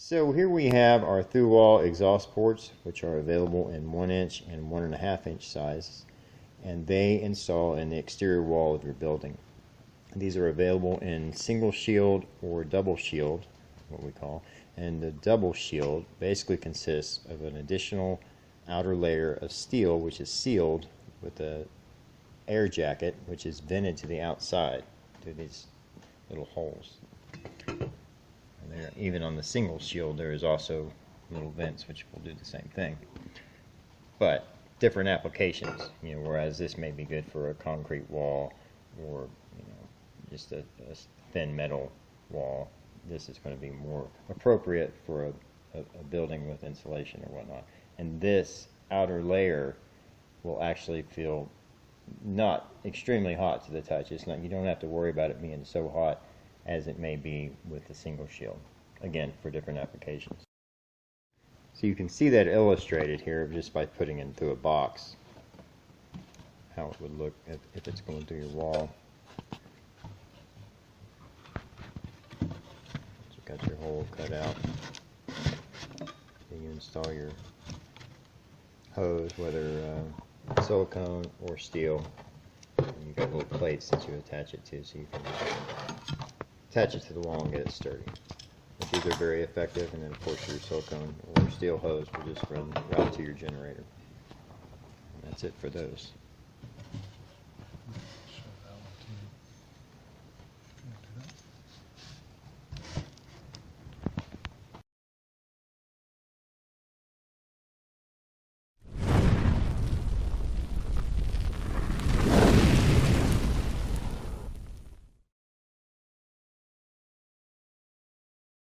So here we have our through-wall exhaust ports, which are available in 1 inch and 1.5 inch sizes, and they install in the exterior wall of your building. These are available in single shield or double shield, what we call, and the double shield basically consists of an additional outer layer of steel which is sealed with a air jacket which is vented to the outside through these little holes. There, even on the single shield, there is also little vents which will do the same thing, but different applications. Whereas this may be good for a concrete wall or just a thin metal wall, this is going to be more appropriate for a building with insulation or whatnot. And this outer layer will actually feel not extremely hot to the touch. It's not, you don't have to worry about it being so hot as it may be with the single shield, again for different applications. So you can see that illustrated here just by putting it through a box, how it would look if it's going through your wall. So you got your hole cut out, then you install your hose, whether silicone or steel, and you've got little plates that you attach it to so you can attach it to the wall and get it sturdy. It's either very effective, and then of course your silicone or steel hose will just run right to your generator. And that's it for those.